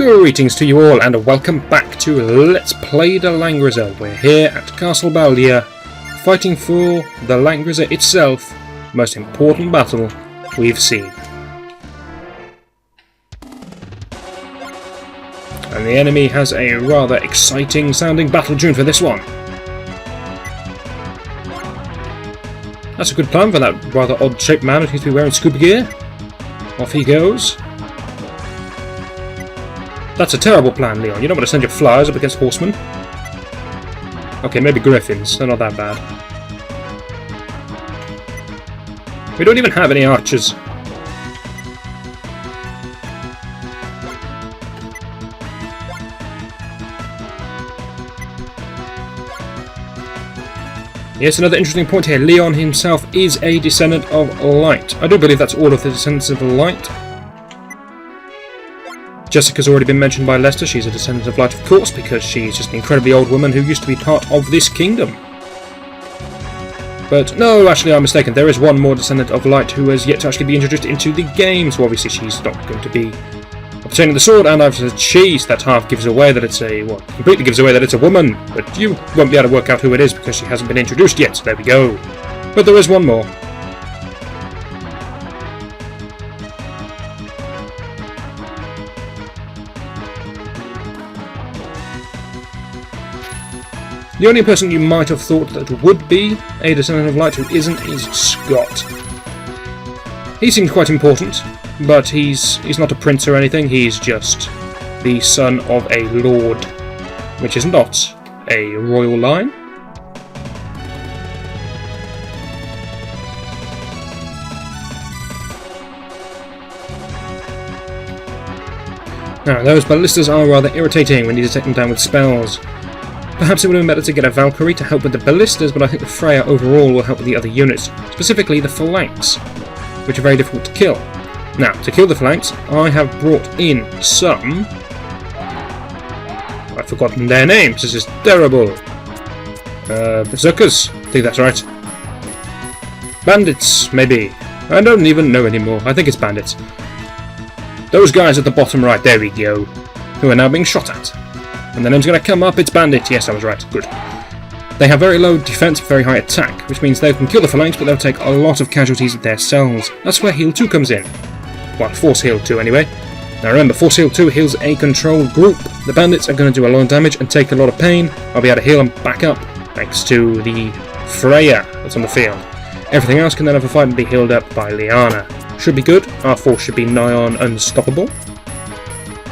Greetings to you all and welcome back to Let's Play the Langrisser. We're here at Castle Baldia, fighting for the Langrisser itself, most important battle we've seen. And the enemy has a rather exciting sounding battle tune for this one. That's a good plan for that rather odd shaped man who seems to be wearing scuba gear. Off he goes. That's a terrible plan, Leon. You don't want to send your flyers up against horsemen. Okay, maybe griffins. They're not that bad. We don't even have any archers. Yes, another interesting point here. Leon himself is a descendant of light. I do believe that's all of the descendants of light. Jessica's already been mentioned by Lester. She's a descendant of light, of course, because she's just an incredibly old woman who used to be part of this kingdom. But no, actually I'm mistaken. There is one more descendant of light who has yet to actually be introduced into the game, so obviously she's not going to be obtaining the sword, and I've said she's, that half gives away that it's a, well, completely gives away that it's a woman, but you won't be able to work out who it is because she hasn't been introduced yet, so there we go. But there is one more. The only person you might have thought that would be a descendant of light who isn't is Scott. He seemed quite important, but he's not a prince or anything, he's just the son of a lord, which is not a royal line. Now, those ballistas are rather irritating when you take them down with spells. Perhaps it would have been better to get a Valkyrie to help with the ballistas, but I think the Freya overall will help with the other units, specifically the phalanx, which are very difficult to kill. Now, to kill the phalanx, I have brought in some... I've forgotten their names, this is terrible. Berserkers, I think that's right. Bandits, maybe. I don't even know anymore, I think it's bandits. Those guys at the bottom right, there we go, who are now being shot at. And the name's going to come up, it's Bandit. Yes, I was right. Good. They have very low defense, very high attack, which means they can kill the phalanx, but they'll take a lot of casualties themselves. That's where Heal 2 comes in. Well, Force Heal 2 anyway. Now remember, Force Heal 2 heals a controlled group. The bandits are going to do a lot of damage and take a lot of pain. I'll be able to heal them back up, thanks to the Freya that's on the field. Everything else can then have a fight and be healed up by Liana. Should be good. Our force should be nigh on unstoppable,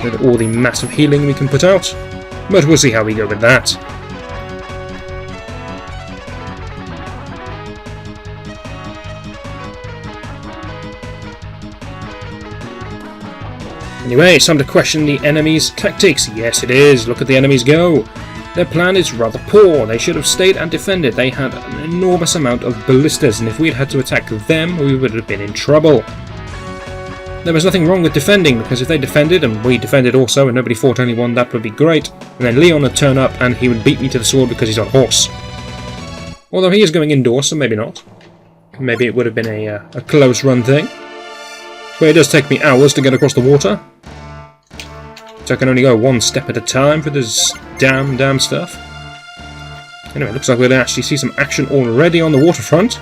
with all the massive healing we can put out. But we'll see how we go with that. Anyway, it's time to question the enemy's tactics. Yes, it is. Look at the enemies go. Their plan is rather poor. They should have stayed and defended. They had an enormous amount of ballistas, and if we had had to attack them, we would have been in trouble. There was nothing wrong with defending, because if they defended, and we defended also, and nobody fought anyone, that would be great. And then Leon would turn up, and he would beat me to the sword because he's on horse. Although he is going indoors, so maybe not. Maybe it would have been a close run thing. But it does take me hours to get across the water. So I can only go one step at a time for this damn stuff. Anyway, it looks like we'll actually see some action already on the waterfront.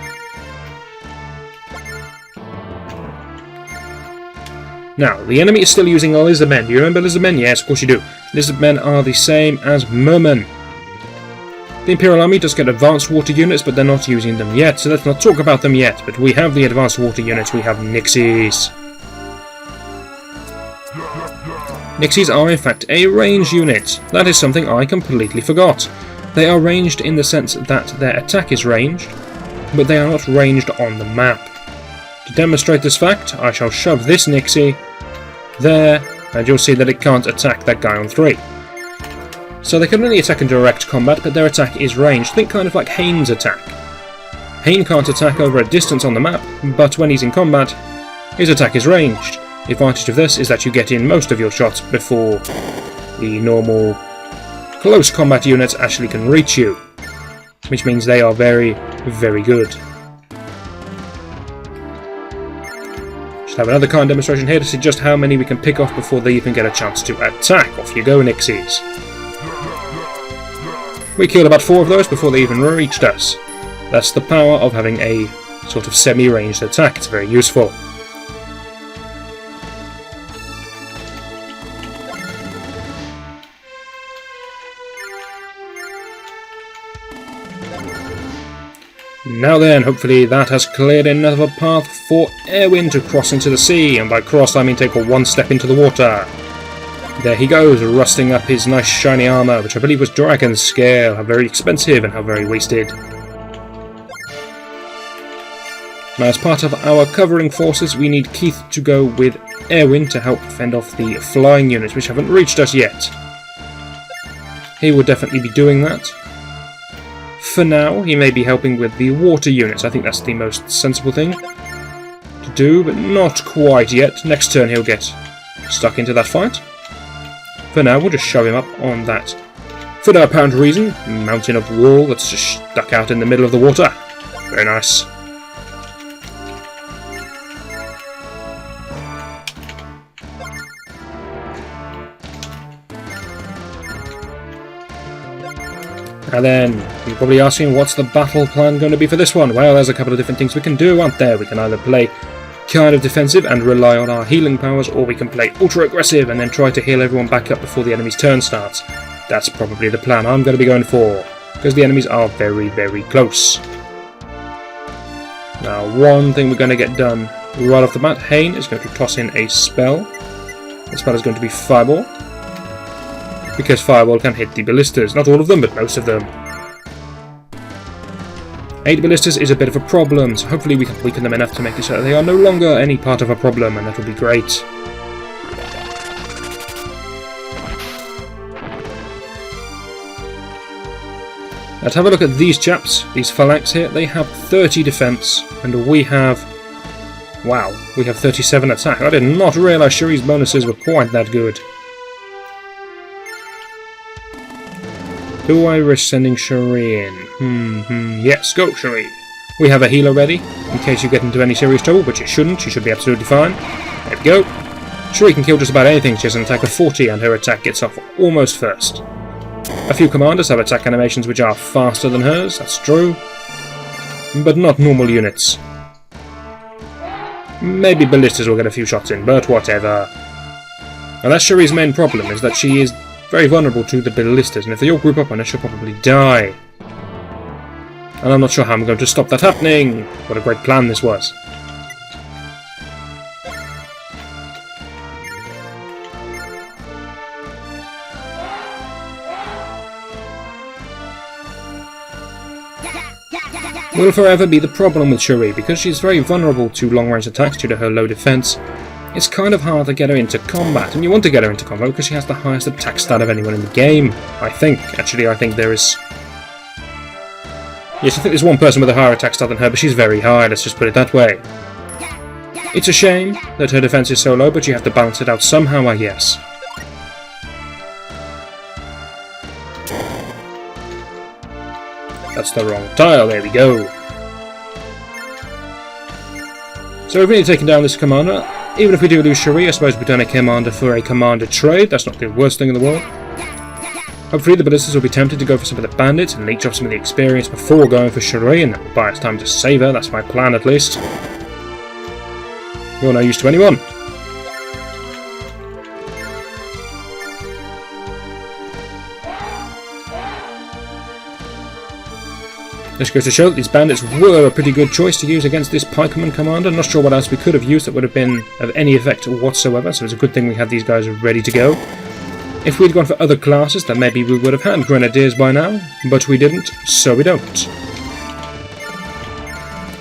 Now, the enemy is still using lizardmen. Do you remember lizardmen? Yes, of course you do. Lizardmen are the same as mermen. The Imperial Army does get advanced water units, but they're not using them yet, so let's not talk about them yet. But we have the advanced water units. We have Nixies. Nixies are in fact a range unit. That is something I completely forgot. They are ranged in the sense that their attack is ranged, but they are not ranged on the map. To demonstrate this fact, I shall shove this Nixie there, and you'll see that it can't attack that guy on 3. So they can only attack in direct combat, but their attack is ranged. Think kind of like Hain's attack. Hain can't attack over a distance on the map, but when he's in combat, his attack is ranged. The advantage of this is that you get in most of your shots before the normal close combat units actually can reach you, which means they are very, very good. So have another kind demonstration here to see just how many we can pick off before they even get a chance to attack. Off you go, Nixies. We killed about 4 of those before they even reached us. That's the power of having a sort of semi-ranged attack. It's very useful. Now then, hopefully that has cleared another path for Erwin to cross into the sea, and by cross I mean take a 1 step into the water. There he goes, rusting up his nice shiny armour, which I believe was dragon scale. How very expensive and how very wasted. Now, as part of our covering forces, we need Keith to go with Erwin to help fend off the flying units, which haven't reached us yet. He will definitely be doing that. For now, he may be helping with the water units. I think that's the most sensible thing to do, but not quite yet. Next turn he'll get stuck into that fight. For now, we'll just shove him up on that, for no apparent reason, mountain of wall that's just stuck out in the middle of the water. Very nice. And then, you're probably asking, what's the battle plan going to be for this one? Well, there's a couple of different things we can do, aren't there? We can either play kind of defensive and rely on our healing powers, or we can play ultra aggressive and then try to heal everyone back up before the enemy's turn starts. That's probably the plan I'm going to be going for, because the enemies are very, very close. Now, one thing we're going to get done right off the bat, Hane is going to toss in a spell. The spell is going to be Fireball, because Fireball can hit the ballistas. Not all of them, but most of them. 8 ballistas is a bit of a problem, so hopefully we can weaken them enough to make it so that they are no longer any part of a problem, and that will be great. Let's have a look at these chaps, these phalanx here. They have 30 defense, and we have... wow, we have 37 attack. I did not realise Cherie's bonuses were quite that good. Do I risk sending Cherie in? Yes, go Cherie. We have a healer ready, in case you get into any serious trouble, which it shouldn't. She should be absolutely fine. There we go. Cherie can kill just about anything. She has an attack of 40, and her attack gets off almost first. A few commanders have attack animations which are faster than hers, that's true. But not normal units. Maybe ballistas will get a few shots in, but whatever. And that's Cherie's main problem, is that she is very vulnerable to the ballistas, and if they all group up on her, she'll probably die. And I'm not sure how I'm going to stop that happening. What a great plan this was. Will forever be the problem with Cherie, because she's very vulnerable to long-range attacks due to her low defense. It's kind of hard to get her into combat, and you want to get her into combat because she has the highest attack stat of anyone in the game, I think. Actually, I think there is... yes, I think there's one person with a higher attack stat than her, but she's very high, let's just put it that way. It's a shame that her defense is so low, but you have to balance it out somehow, I guess. That's the wrong tile, there we go. So we've really taken down this commander. Even if we do lose Cherie, I suppose we've done a commander for a commander trade. That's not the worst thing in the world. Hopefully the ballistas will be tempted to go for some of the bandits and leech off some of the experience before going for Cherie, and that will buy us time to save her. That's my plan, at least. You're no use to anyone. This goes to show that these bandits were a pretty good choice to use against this pikeman commander. Not sure what else we could have used that would have been of any effect whatsoever, so it's a good thing we had these guys ready to go. If we'd gone for other classes, then maybe we would have had grenadiers by now, but we didn't, so we don't.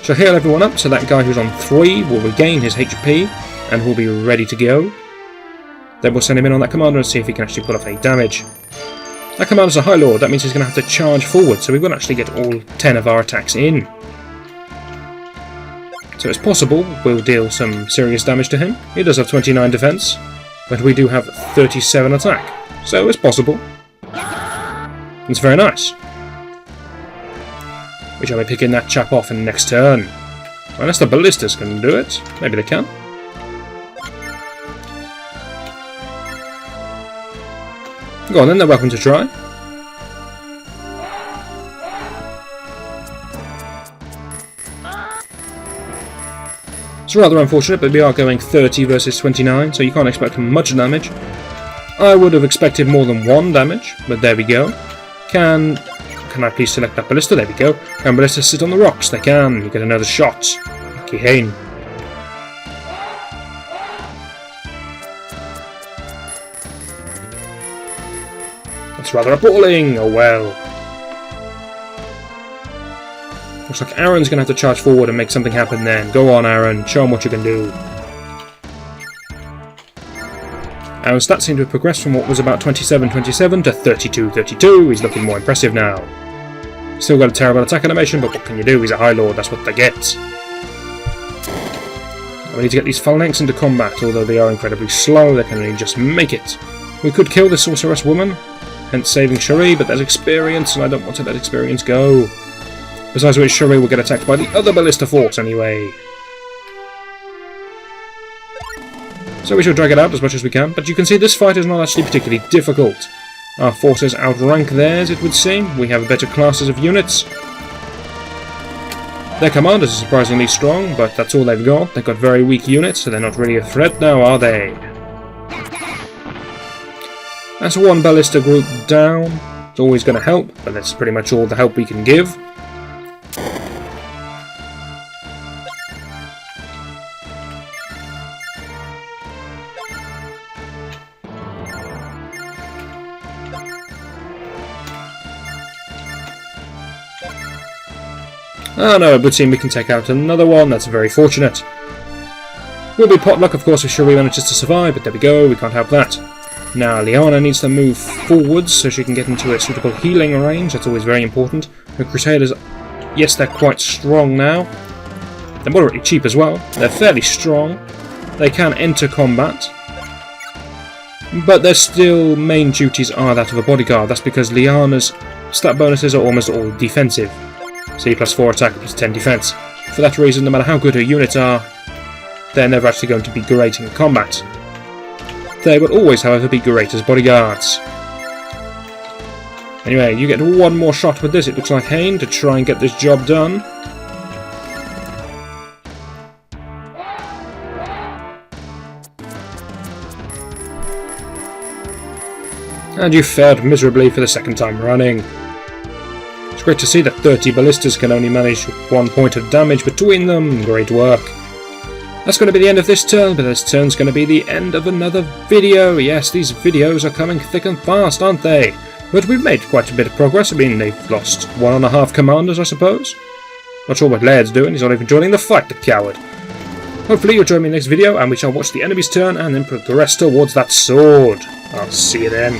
So heal everyone up, so that guy who's on 3 will regain his HP, and will be ready to go. Then we'll send him in on that commander and see if he can actually pull off any damage. That commander's a High Lord, that means he's going to have to charge forward, so we won't actually get all 10 of our attacks in. So it's possible we'll deal some serious damage to him. He does have 29 defense, but we do have 37 attack, so it's possible. It's very nice. We shall be picking that chap off in the next turn. Unless the ballistas can do it. Maybe they can. Go on then, they're welcome to try. It's rather unfortunate, but we are going 30 versus 29, so you can't expect much damage. I would have expected more than 1 damage, but there we go. Can I please select that ballista? There we go. Can ballistas sit on the rocks? They can. You get another shot. Lucky Hane. That's rather appalling. Oh well. Looks like Aaron's going to have to charge forward and make something happen then. Go on, Aaron. Show him what you can do. Aaron's stats seem to have progressed from what was about 27-27 to 32-32. He's looking more impressive now. Still got a terrible attack animation, but what can you do? He's a High Lord, that's what they get. We need to get these phalanx into combat, although they are incredibly slow, they can only just make it. We could kill the sorceress woman, hence saving Cherie, but there's experience, and I don't want to let experience go. Besides which, Cherie will get attacked by the other ballista force anyway. So we shall drag it out as much as we can, but you can see this fight is not actually particularly difficult. Our forces outrank theirs, it would seem. We have better classes of units. Their commanders are surprisingly strong, but that's all they've got. They've got very weak units, so they're not really a threat now, are they? That's one ballista group down. It's always going to help, but that's pretty much all the help we can give. Oh no, it would seem we can take out another one. That's very fortunate. Will be potluck, of course, if Cherie manages to survive, but there we go, we can't help that. Now, Liana needs to move forwards so she can get into a suitable healing range. That's always very important. The Crusaders, yes, they're quite strong now. They're moderately cheap as well. They're fairly strong. They can enter combat. But their still main duties are that of a bodyguard. That's because Liana's stat bonuses are almost all defensive. C plus 4 attack plus 10 defense. For that reason, no matter how good her units are, they're never actually going to be great in combat. They will always, however, be great as bodyguards. Anyway, you get one more shot with this, it looks like, Hane, to try and get this job done. And you failed miserably for the second time running. It's great to see that 30 ballistas can only manage 1 point of damage between them. Great work. That's going to be the end of this turn, but this turn's going to be the end of another video. Yes, these videos are coming thick and fast, aren't they? But we've made quite a bit of progress. I mean, they've lost 1.5 commanders, I suppose. Not sure what Laird's doing. He's not even joining the fight, the coward. Hopefully you'll join me in the next video, and we shall watch the enemy's turn and then progress towards that sword. I'll see you then.